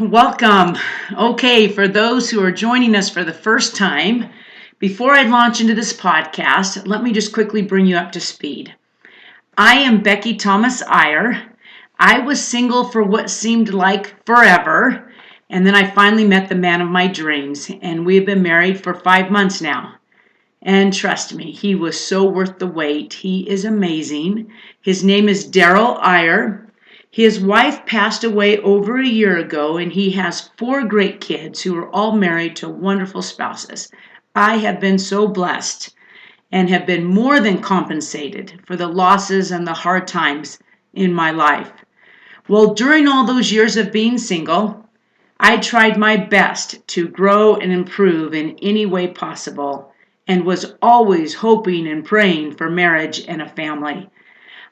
Welcome. Okay, for those who are joining us for the first time, before I launch into this podcast, let me just quickly bring you up to speed. I am Becky Thomas Iyer. I was single for what seemed like forever, and then I finally met the man of my dreams, and we have been married for 5 months now. And trust me, he was so worth the wait. He is amazing. His name is Daryl Iyer. His wife passed away over a year ago, and he has 4 great kids who are all married to wonderful spouses. I have been so blessed and have been more than compensated for the losses and the hard times in my life. Well, during all those years of being single, I tried my best to grow and improve in any way possible and was always hoping and praying for marriage and a family.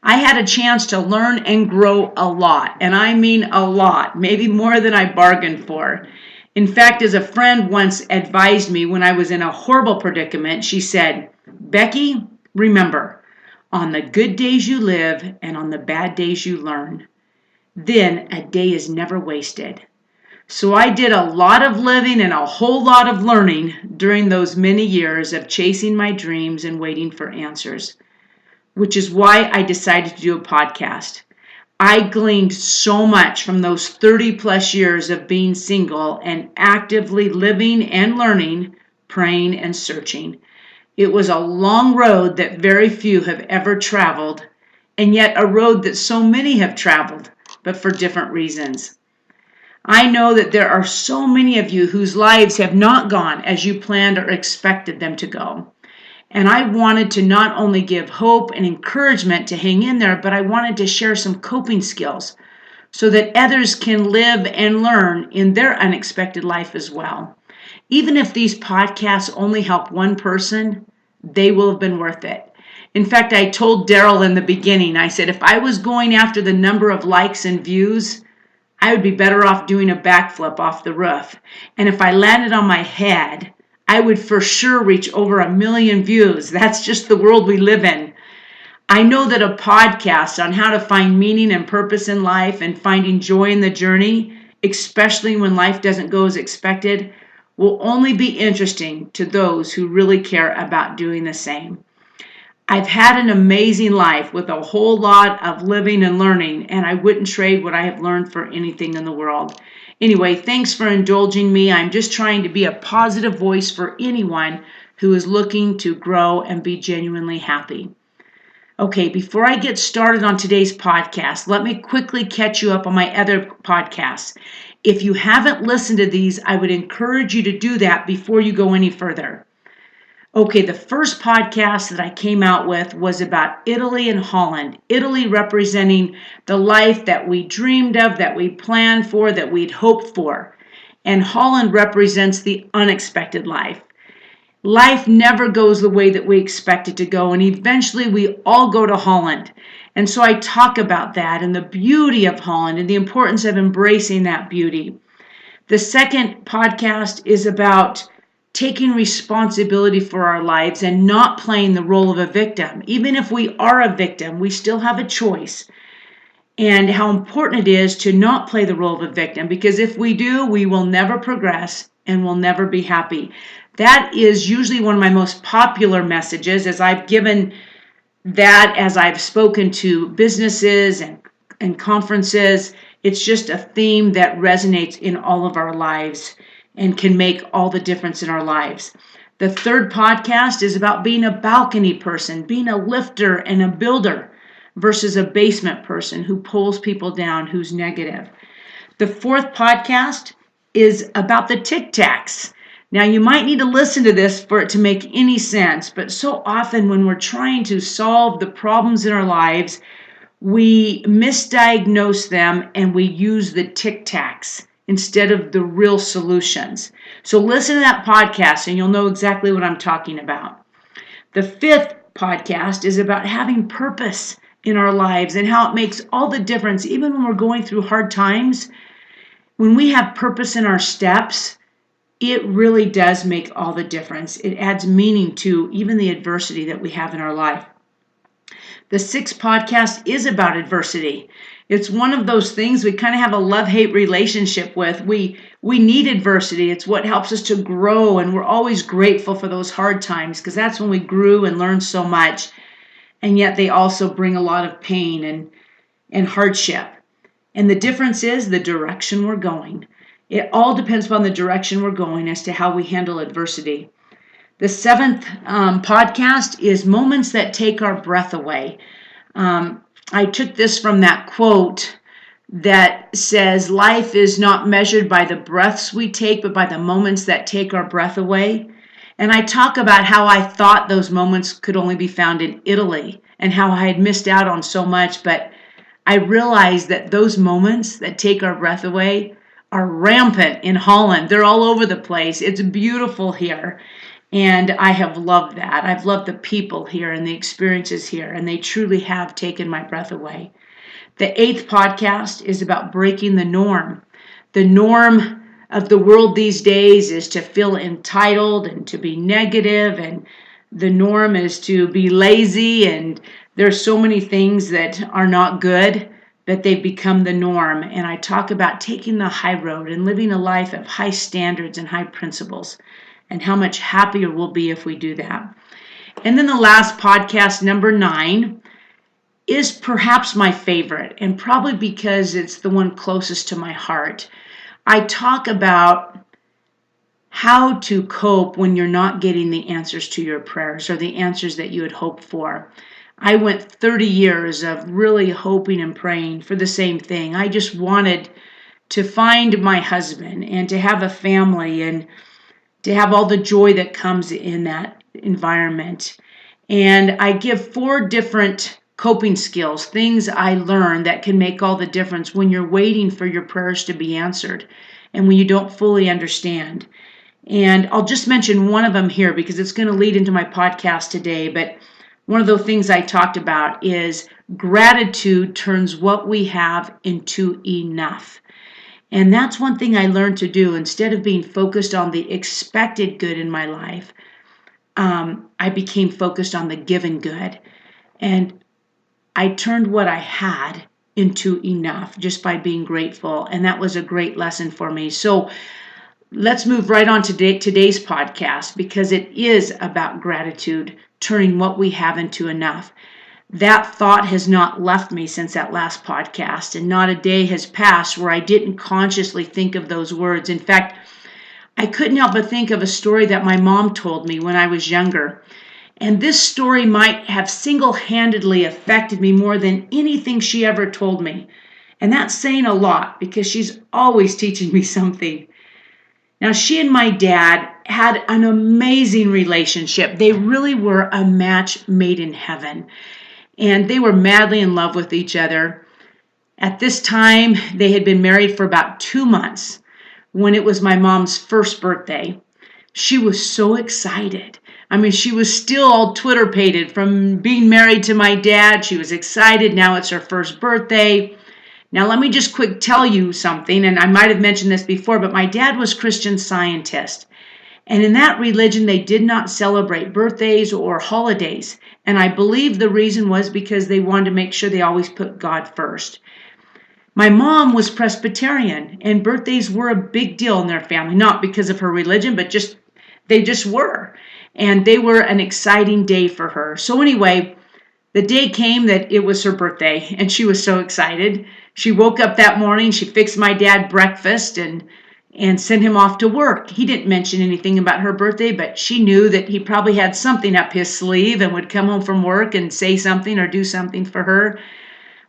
I had a chance to learn and grow a lot, and I mean a lot, maybe more than I bargained for. In fact, as a friend once advised me when I was in a horrible predicament, she said, "Becky, remember, on the good days you live and on the bad days you learn. Then a day is never wasted." So I did a lot of living and a whole lot of learning during those many years of chasing my dreams and waiting for answers, which is why I decided to do a podcast. I gleaned so much from those 30 plus years of being single and actively living and learning, praying and searching. It was a long road that very few have ever traveled, and yet a road that so many have traveled, but for different reasons. I know that there are so many of you whose lives have not gone as you planned or expected them to go. And I wanted to not only give hope and encouragement to hang in there, but I wanted to share some coping skills so that others can live and learn in their unexpected life as well. Even if these podcasts only help one person, they will have been worth it. In fact, I told Daryl in the beginning, I said, if I was going after the number of likes and views, I would be better off doing a backflip off the roof. And if I landed on my head, I would for sure reach over 1 million views. That's just the world we live in. I know that a podcast on how to find meaning and purpose in life and finding joy in the journey, especially when life doesn't go as expected, will only be interesting to those who really care about doing the same. I've had an amazing life with a whole lot of living and learning, and I wouldn't trade what I have learned for anything in the world. Anyway, thanks for indulging me. I'm just trying to be a positive voice for anyone who is looking to grow and be genuinely happy. Okay, before I get started on today's podcast, let me quickly catch you up on my other podcasts. If you haven't listened to these, I would encourage you to do that before you go any further. Okay, the first podcast that I came out with was about Italy and Holland. Italy representing the life that we dreamed of, that we planned for, that we'd hoped for. And Holland represents the unexpected life. Life never goes the way that we expect it to go, and eventually we all go to Holland. And so I talk about that and the beauty of Holland and the importance of embracing that beauty. The second podcast is about taking responsibility for our lives and not playing the role of a victim. Even if we are a victim, we still have a choice. And how important it is to not play the role of a victim, because if we do, we will never progress and will never be happy. That is usually one of my most popular messages as I've given that, as I've spoken to businesses and conferences. It's just a theme that resonates in all of our lives and can make all the difference in our lives. The third podcast is about being a balcony person, being a lifter and a builder versus a basement person who pulls people down, who's negative. The fourth podcast is about the Tic Tacs. Now, you might need to listen to this for it to make any sense, but so often when we're trying to solve the problems in our lives, we misdiagnose them and we use the Tic Tacs instead of the real solutions. So listen to that podcast and you'll know exactly what I'm talking about. The fifth podcast is about having purpose in our lives and how it makes all the difference, even when we're going through hard times. When we have purpose in our steps, it really does make all the difference. It adds meaning to even the adversity that we have in our life. The sixth podcast is about adversity. It's one of those things we kind of have a love-hate relationship with. We need adversity. It's what helps us to grow, and we're always grateful for those hard times because that's when we grew and learned so much. And yet they also bring a lot of pain and hardship. And the difference is the direction we're going. It all depends upon the direction we're going as to how we handle adversity. The seventh podcast is Moments That Take Our Breath Away. I took this from that quote that says, life is not measured by the breaths we take, but by the moments that take our breath away. And I talk about how I thought those moments could only be found in Italy and how I had missed out on so much, but I realized that those moments that take our breath away are rampant in Holland. They're all over the place. It's beautiful here. And I have loved that. I've loved the people here and the experiences here, and they truly have taken my breath away. The eighth podcast is about breaking the norm. The norm of the world these days is to feel entitled and to be negative, and the norm is to be lazy, and there's so many things that are not good that they've become the norm. And I talk about taking the high road and living a life of high standards and high principles, and how much happier we'll be if we do that. And then the last podcast, number 9, is perhaps my favorite, and probably because it's the one closest to my heart. I talk about how to cope when you're not getting the answers to your prayers or the answers that you had hoped for. I went 30 years of really hoping and praying for the same thing. I just wanted to find my husband and to have a family and to have all the joy that comes in that environment. And I give 4 different coping skills, things I learned that can make all the difference when you're waiting for your prayers to be answered and when you don't fully understand. And I'll just mention one of them here because it's going to lead into my podcast today. But one of the things I talked about is gratitude turns what we have into enough. And that's one thing I learned to do. Instead of being focused on the expected good in my life, I became focused on the given good. And I turned what I had into enough just by being grateful. And that was a great lesson for me. So let's move right on to today's podcast, because it is about gratitude, turning what we have into enough. That thought has not left me since that last podcast, and not a day has passed where I didn't consciously think of those words. In fact, I couldn't help but think of a story that my mom told me when I was younger. And this story might have single-handedly affected me more than anything she ever told me. And that's saying a lot, because she's always teaching me something. Now, she and my dad had an amazing relationship. They really were a match made in heaven. And they were madly in love with each other. At this time, they had been married for about 2 months when it was my mom's first birthday. She was so excited. I mean, she was still all Twitter-pated from being married to my dad. She was excited. Now it's her first birthday. Now, let me just quick tell you something, and I might have mentioned this before, but my dad was Christian Scientist. And in that religion, they did not celebrate birthdays or holidays. And I believe the reason was because they wanted to make sure they always put God first. My mom was Presbyterian, and birthdays were a big deal in their family, not because of her religion, but they just were. And they were an exciting day for her. So anyway, the day came that it was her birthday, and she was so excited. She woke up that morning, she fixed my dad breakfast, and sent him off to work. He didn't mention anything about her birthday, but she knew that he probably had something up his sleeve and would come home from work and say something or do something for her.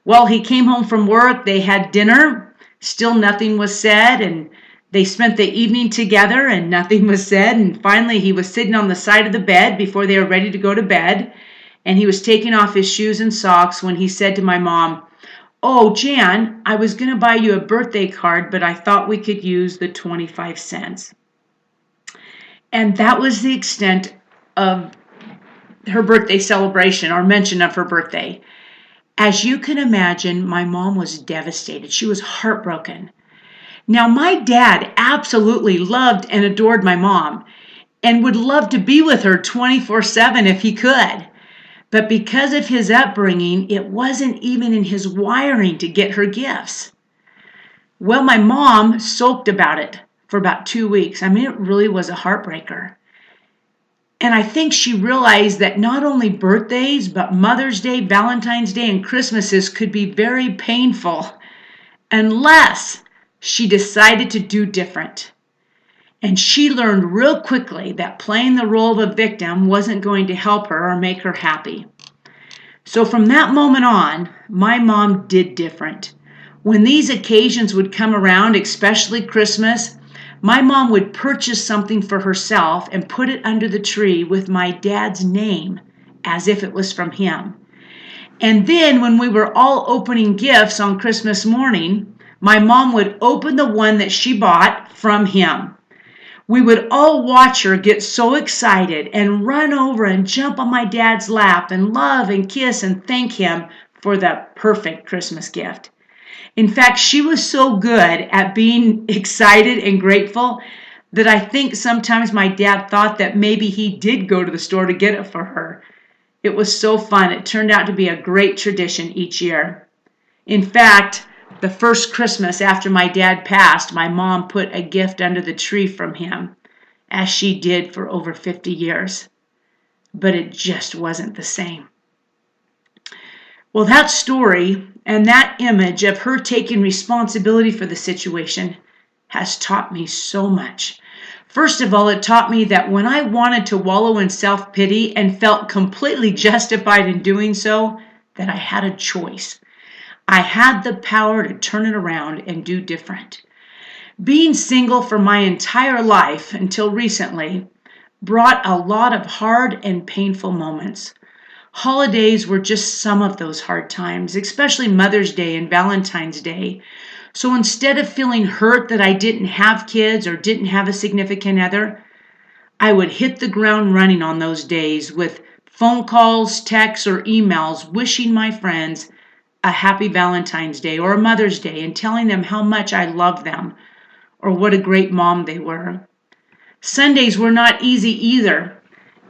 Well, he came home from work, they had dinner, still nothing was said, and they spent the evening together and nothing was said. And finally, he was sitting on the side of the bed before they were ready to go to bed, and he was taking off his shoes and socks when he said to my mom, "Oh, Jan, I was going to buy you a birthday card, but I thought we could use the 25 cents. And that was the extent of her birthday celebration or mention of her birthday. As you can imagine, my mom was devastated. She was heartbroken. Now, my dad absolutely loved and adored my mom and would love to be with her 24/7 if he could. But because of his upbringing, it wasn't even in his wiring to get her gifts. Well, my mom sulked about it for about 2 weeks. I mean, it really was a heartbreaker. And I think she realized that not only birthdays, but Mother's Day, Valentine's Day, and Christmases could be very painful unless she decided to do different. And she learned real quickly that playing the role of a victim wasn't going to help her or make her happy. So from that moment on, my mom did different. When these occasions would come around, especially Christmas, my mom would purchase something for herself and put it under the tree with my dad's name, as if it was from him. And then when we were all opening gifts on Christmas morning, my mom would open the one that she bought from him. We would all watch her get so excited and run over and jump on my dad's lap and love and kiss and thank him for the perfect Christmas gift. In fact, she was so good at being excited and grateful that I think sometimes my dad thought that maybe he did go to the store to get it for her. It was so fun. It turned out to be a great tradition each year. In fact, the first Christmas after my dad passed, my mom put a gift under the tree from him, as she did for over 50 years. But it just wasn't the same. Well, that story and that image of her taking responsibility for the situation has taught me so much. First of all, it taught me that when I wanted to wallow in self-pity and felt completely justified in doing so, that I had a choice. I had the power to turn it around and do different. Being single for my entire life until recently brought a lot of hard and painful moments. Holidays were just some of those hard times, especially Mother's Day and Valentine's Day. So instead of feeling hurt that I didn't have kids or didn't have a significant other, I would hit the ground running on those days with phone calls, texts, or emails wishing my friends a happy Valentine's Day or a Mother's Day and telling them how much I love them or what a great mom they were. Sundays were not easy either,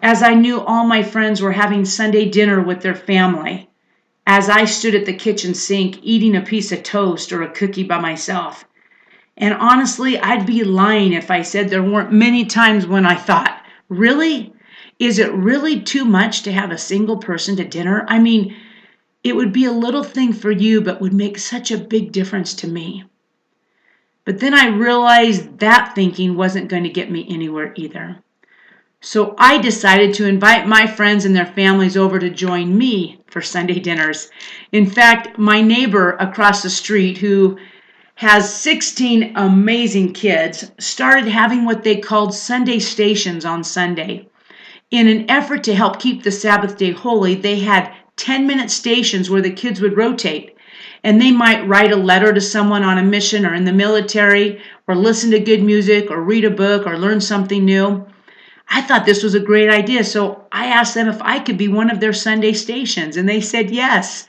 as I knew all my friends were having Sunday dinner with their family, as I stood at the kitchen sink eating a piece of toast or a cookie by myself. And honestly, I'd be lying if I said there weren't many times when I thought, really? Is it really too much to have a single person to dinner? I mean, it would be a little thing for you, but would make such a big difference to me. But then I realized that thinking wasn't going to get me anywhere either. So I decided to invite my friends and their families over to join me for Sunday dinners. In fact, my neighbor across the street, who has 16 amazing kids, started having what they called Sunday stations on Sunday. In an effort to help keep the Sabbath day holy, they had 10-minute stations where the kids would rotate. And they might write a letter to someone on a mission or in the military, or listen to good music, or read a book, or learn something new. I thought this was a great idea, so I asked them if I could be one of their Sunday stations, and they said yes.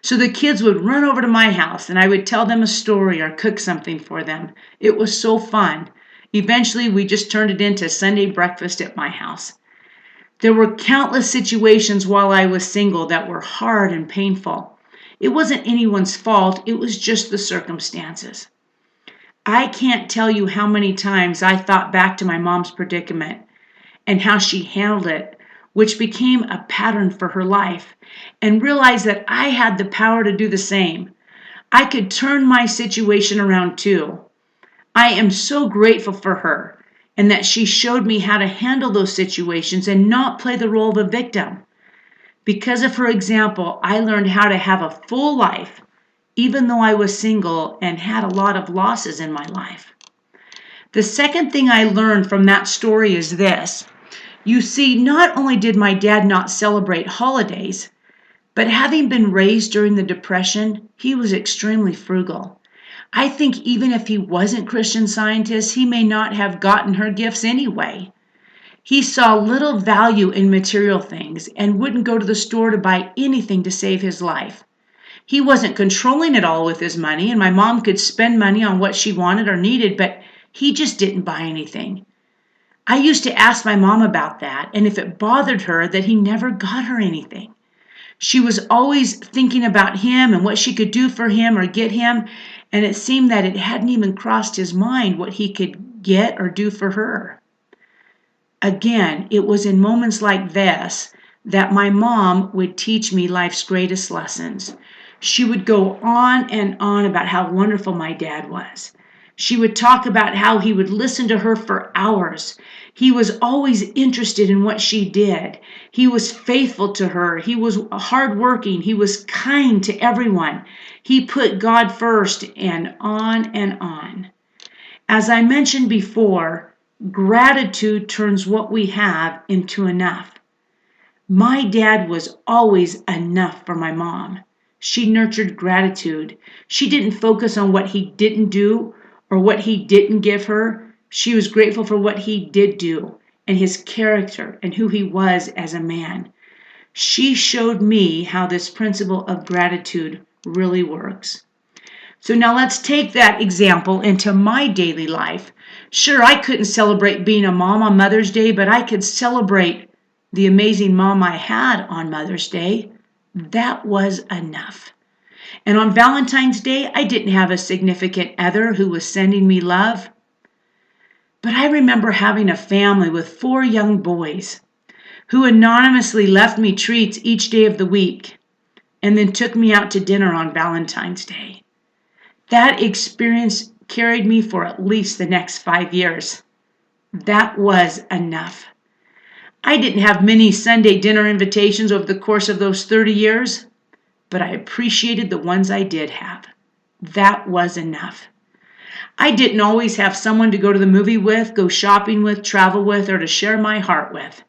So the kids would run over to my house, and I would tell them a story or cook something for them. It was so fun. Eventually, we just turned it into Sunday breakfast at my house. There were countless situations while I was single that were hard and painful. It wasn't anyone's fault, it was just the circumstances. I can't tell you how many times I thought back to my mom's predicament and how she handled it, which became a pattern for her life, and realized that I had the power to do the same. I could turn my situation around too. I am so grateful for her and that she showed me how to handle those situations and not play the role of a victim. Because of her example, I learned how to have a full life, even though I was single and had a lot of losses in my life. The second thing I learned from that story is this. You see, not only did my dad not celebrate holidays, but having been raised during the Depression, he was extremely frugal. I think even if he wasn't Christian Scientist, he may not have gotten her gifts anyway. He saw little value in material things and wouldn't go to the store to buy anything to save his life. He wasn't controlling it all with his money, and my mom could spend money on what she wanted or needed, but he just didn't buy anything. I used to ask my mom about that, and if it bothered her that he never got her anything. She was always thinking about him and what she could do for him or get him, and it seemed that it hadn't even crossed his mind what he could get or do for her. Again, it was in moments like this that my mom would teach me life's greatest lessons. She would go on and on about how wonderful my dad was. She would talk about how he would listen to her for hours. He was always interested in what she did. He was faithful to her. He was hardworking. He was kind to everyone. He put God first, and on and on. As I mentioned before, gratitude turns what we have into enough. My dad was always enough for my mom. She nurtured gratitude. She didn't focus on what he didn't do or what he didn't give her. She was grateful for what he did do and his character and who he was as a man. She showed me how this principle of gratitude really works. So now let's take that example into my daily life. Sure, I couldn't celebrate being a mom on Mother's Day, but I could celebrate the amazing mom I had on Mother's Day. That was enough. And on Valentine's Day, I didn't have a significant other who was sending me love. But I remember having a family with 4 young boys who anonymously left me treats each day of the week and then took me out to dinner on Valentine's Day. That experience carried me for at least the next 5 years. That was enough. I didn't have many Sunday dinner invitations over the course of those 30 years, but I appreciated the ones I did have. That was enough. I didn't always have someone to go to the movie with, go shopping with, travel with, or to share my heart with.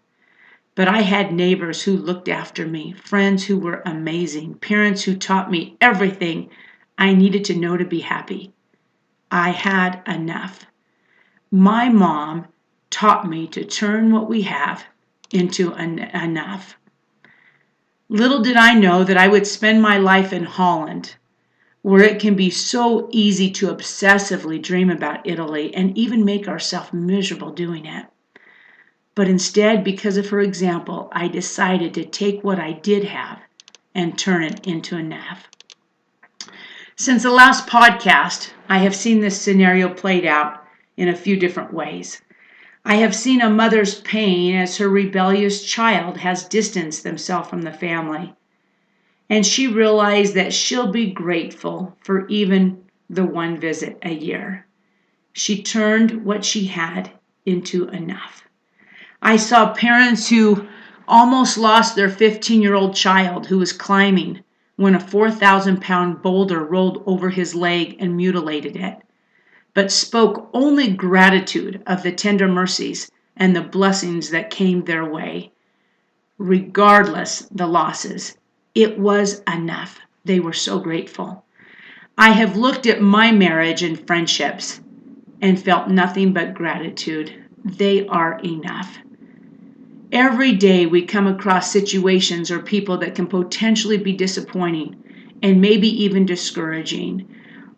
But I had neighbors who looked after me, friends who were amazing, parents who taught me everything I needed to know to be happy. I had enough. My mom taught me to turn what we have into enough. Little did I know that I would spend my life in Holland, where it can be so easy to obsessively dream about Italy and even make ourselves miserable doing it. But instead, because of her example, I decided to take what I did have and turn it into enough. Since the last podcast, I have seen this scenario played out in a few different ways. I have seen a mother's pain as her rebellious child has distanced themselves from the family. And she realized that she'll be grateful for even the one visit a year. She turned what she had into enough. I saw parents who almost lost their 15-year-old child who was climbing when a 4,000-pound boulder rolled over his leg and mutilated it, but spoke only gratitude of the tender mercies and the blessings that came their way. Regardless the losses, it was enough. They were so grateful. I have looked at my marriage and friendships and felt nothing but gratitude. They are enough. Every day we come across situations or people that can potentially be disappointing and maybe even discouraging.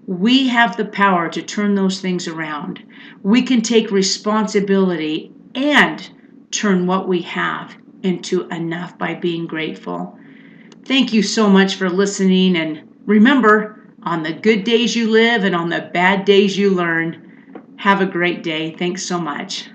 We have the power to turn those things around. We can take responsibility and turn what we have into enough by being grateful. Thank you so much for listening, and remember, on the good days you live and on the bad days you learn. Have a great day. Thanks so much.